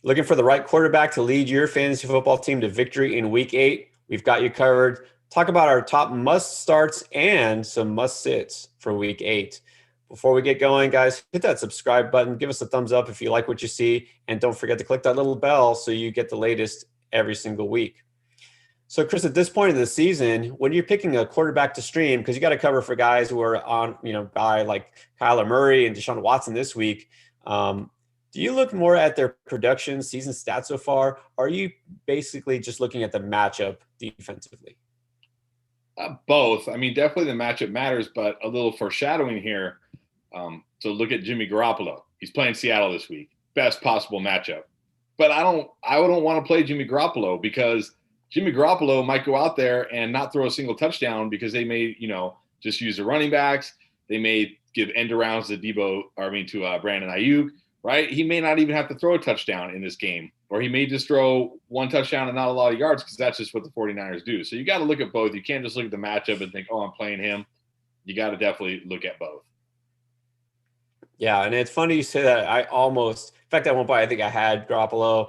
Looking for the right quarterback to lead your fantasy football team to victory in week 8? We've got you covered. Talk about our top must starts and some must sits for week 8. Before we get going, guys, hit that subscribe button. Give us a thumbs up if you like what you see. And don't forget to click that little bell so you get the latest every single week. So, Chris, at this point in the season, when you're picking a quarterback to stream, because you got to cover for guys who are on, by like Kyler Murray and Deshaun Watson this week, do you look more at their production, season stats so far? Or are you basically just looking at the matchup defensively? Both. I mean, definitely the matchup matters, but a little foreshadowing here. So look at Jimmy Garoppolo. He's playing Seattle this week. Best possible matchup. But I wouldn't want to play Jimmy Garoppolo because Jimmy Garoppolo might go out there and not throw a single touchdown because they may, just use the running backs. They may give end arounds to Brandon Ayuk, right? He may not even have to throw a touchdown in this game, or he may just throw one touchdown and not a lot of yards because that's just what the 49ers do. So you got to look at both. You can't just look at the matchup and think, oh, I'm playing him. You got to definitely look at both. Yeah, and it's funny you say that. In fact, at one point, I think I had Garoppolo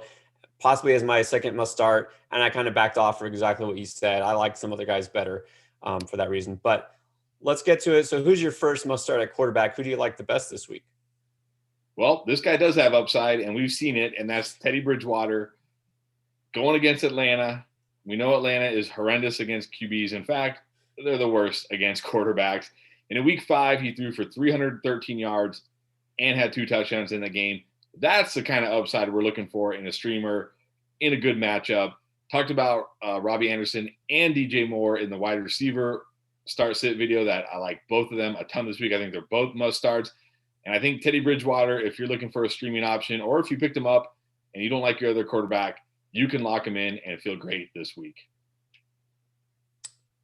possibly as my second must start, and I kind of backed off for exactly what you said. I like some other guys better for that reason. But let's get to it. So who's your first must start at quarterback? Who do you like the best this week? Well, this guy does have upside, and we've seen it, and that's Teddy Bridgewater going against Atlanta. We know Atlanta is horrendous against QBs. In fact, they're the worst against quarterbacks. And in week 5, he threw for 313 yards and had 2 touchdowns in the game. That's the kind of upside we're looking for in a streamer in a good matchup. Talked about Robbie Anderson and DJ Moore in the wide receiver start-sit video that I like both of them a ton this week. I think they're both must-starts. And I think Teddy Bridgewater, if you're looking for a streaming option or if you picked him up and you don't like your other quarterback, you can lock him in and feel great this week.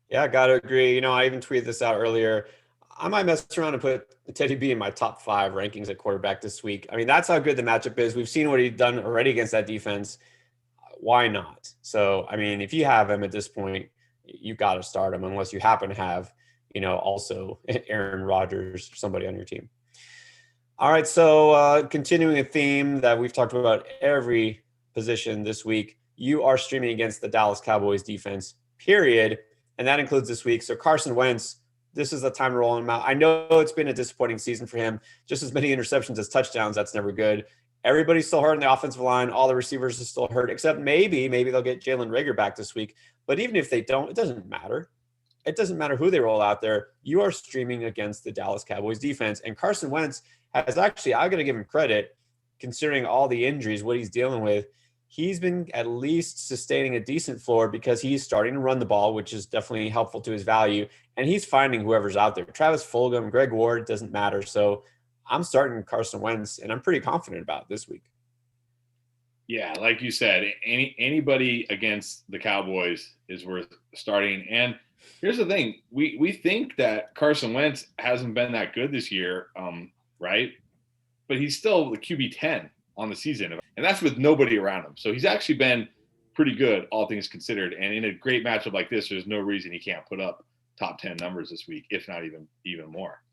Yeah, I got to agree. I even tweeted this out earlier. I might mess around and put Teddy B in my top 5 rankings at quarterback this week. I mean, that's how good the matchup is. We've seen what he's done already against that defense. Why not? So, I mean, if you have him at this point, you got to start him unless you happen to have, also Aaron Rodgers or somebody on your team. All right, so continuing a theme that we've talked about every position this week, you are streaming against the Dallas Cowboys defense, period. And that includes this week. So Carson Wentz, this is the time to roll him out. I know it's been a disappointing season for him. Just as many interceptions as touchdowns, that's never good. Everybody's still hurt in the offensive line. All the receivers are still hurt, except maybe they'll get Jalen Reagor back this week. But even if they don't, it doesn't matter. It doesn't matter who they roll out there. You are streaming against the Dallas Cowboys defense. And Carson Wentz has actually, I got to give him credit, considering all the injuries, what he's dealing with. He's been at least sustaining a decent floor because he's starting to run the ball, which is definitely helpful to his value. And he's finding whoever's out there. Travis Fulgham, Greg Ward, doesn't matter. So I'm starting Carson Wentz, and I'm pretty confident about this week. Yeah, like you said, anybody against the Cowboys is worth starting. And here's the thing. We think that Carson Wentz hasn't been that good this year, right? But he's still the QB 10 on the season. And that's with nobody around him. So he's actually been pretty good, all things considered. And in a great matchup like this, there's no reason he can't put up top 10 numbers this week, if not even more.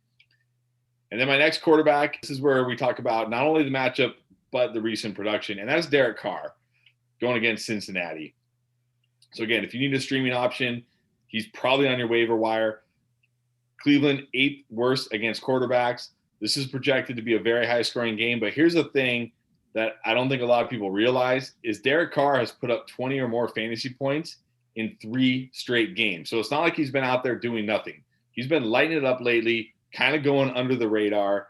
And then my next quarterback, this is where we talk about not only the matchup, but the recent production. And that's Derek Carr going against Cincinnati. So again, if you need a streaming option, he's probably on your waiver wire. Cleveland 8th worst against quarterbacks. This is projected to be a very high scoring game. But here's the thing that I don't think a lot of people realize is Derek Carr has put up 20 or more fantasy points in 3 straight games. So it's not like he's been out there doing nothing. He's been lighting it up lately, kind of going under the radar.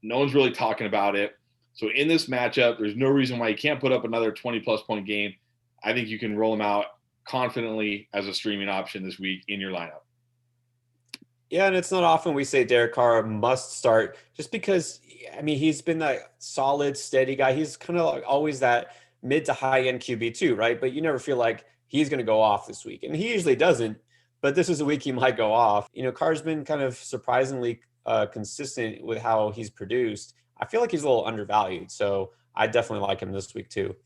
No one's really talking about it. So in this matchup, there's no reason why he can't put up another 20-plus point game. I think you can roll him out confidently as a streaming option this week in your lineup. Yeah, and it's not often we say Derek Carr must start just because, I mean, he's been that solid, steady guy. He's kind of like always that mid to high end QB too, right? But you never feel like he's going to go off this week. And he usually doesn't, but this is a week he might go off. Carr's been kind of surprisingly consistent with how he's produced. I feel like he's a little undervalued. So I definitely like him this week too.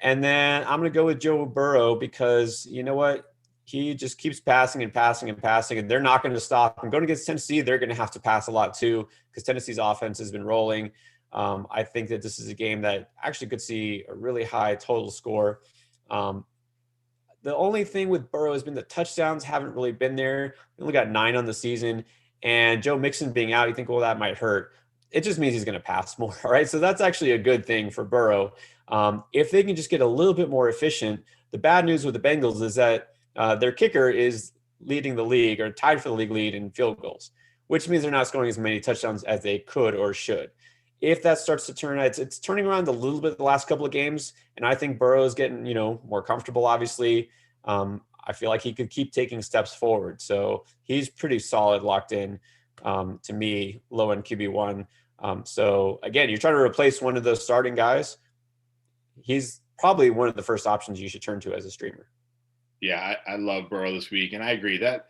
And then I'm going to go with Joe Burrow because you know what? He just keeps passing and passing and passing, and they're not going to stop. And going against Tennessee, they're going to have to pass a lot too because Tennessee's offense has been rolling. I think that this is a game that actually could see a really high total score. Um, the only thing with Burrow has been the touchdowns haven't really been there. He only got 9 on the season, and Joe Mixon being out, you think, well, that might hurt. It just means he's going to pass more, right? So that's actually a good thing for Burrow. If they can just get a little bit more efficient, the bad news with the Bengals is that their kicker is leading the league or tied for the league lead in field goals, which means they're not scoring as many touchdowns as they could or should. If that starts to turn, it's turning around a little bit the last couple of games, and I think Burrow is getting more comfortable. Obviously, I feel like he could keep taking steps forward, so he's pretty solid, locked in to me, low end QB1. So again, you're trying to replace one of those starting guys. He's probably one of the first options you should turn to as a streamer. Yeah, I love Burrow this week, and I agree that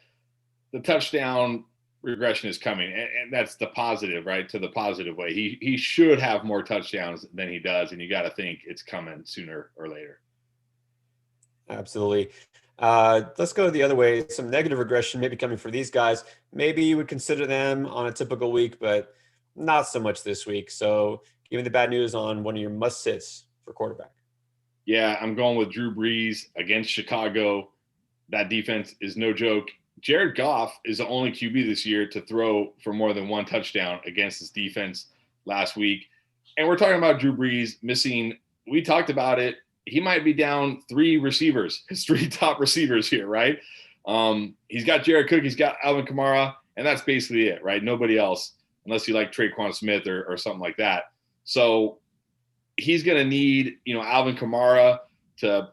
the touchdown regression is coming, and that's the positive, right? To the positive way. He should have more touchdowns than he does, and you got to think it's coming sooner or later. Absolutely. Let's go the other way. Some negative regression maybe coming for these guys. Maybe you would consider them on a typical week, but not so much this week. So give me the bad news on one of your must sits for quarterback. Yeah, I'm going with Drew Brees against Chicago. That defense is no joke. Jared Goff is the only QB this year to throw for more than one touchdown against this defense last week. And we're talking about Drew Brees missing. We talked about it. He might be down 3 receivers, his 3 top receivers here, right? He's got Jared Cook, he's got Alvin Kamara, and that's basically it, right? Nobody else, unless you like Traquan Smith or something like that. So he's going to need, Alvin Kamara to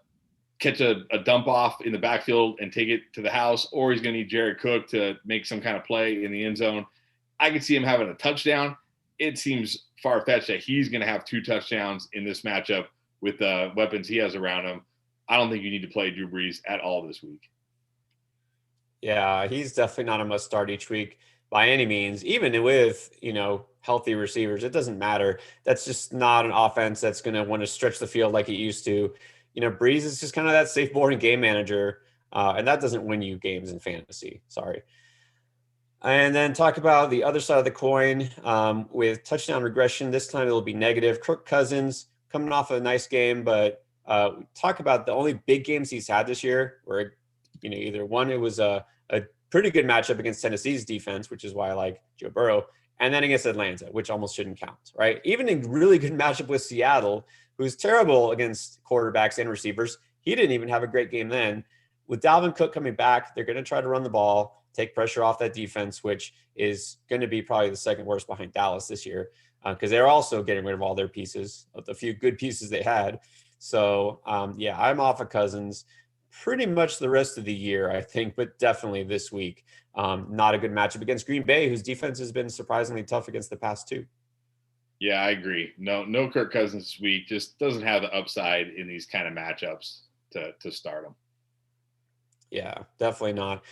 catch a dump off in the backfield and take it to the house, or he's going to need Jared Cook to make some kind of play in the end zone. I could see him having a touchdown. It seems far-fetched that he's going to have 2 touchdowns in this matchup with the weapons he has around him. I don't think you need to play Drew Brees at all this week. Yeah, he's definitely not a must start each week by any means, even with, healthy receivers. It doesn't matter. That's just not an offense that's going to want to stretch the field like it used to. Brees is just kind of that safe, boring game manager, and that doesn't win you games in fantasy. Sorry. And then talk about the other side of the coin with touchdown regression. This time it'll be negative. Kirk Cousins coming off a nice game, but talk about the only big games he's had this year where, either one, it was a pretty good matchup against Tennessee's defense, which is why I like Joe Burrow, and then against Atlanta, which almost shouldn't count, right? Even a really good matchup with Seattle, who's terrible against quarterbacks and receivers. He didn't even have a great game then. With Dalvin Cook coming back, they're going to try to run the ball, take pressure off that defense, which is going to be probably the second worst behind Dallas this year, because they're also getting rid of all their pieces, of the few good pieces they had. So, I'm off of Cousins pretty much the rest of the year, I think, but definitely this week. Not a good matchup against Green Bay, whose defense has been surprisingly tough against the past 2. Yeah, I agree. No Kirk Cousins this week. Just doesn't have the upside in these kind of matchups to start him. Yeah, definitely not.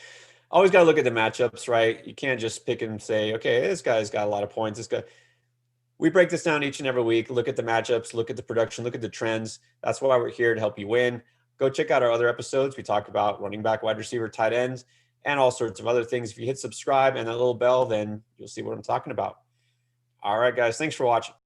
Always got to look at the matchups, right? You can't just pick and say, okay, this guy's got a lot of points. This guy. We break this down each and every week. Look at the matchups, look at the production, look at the trends. That's why we're here to help you win. Go check out our other episodes. We talk about running back, wide receiver, tight ends, and all sorts of other things. If you hit subscribe and that little bell, then you'll see what I'm talking about. All right, guys. Thanks for watching.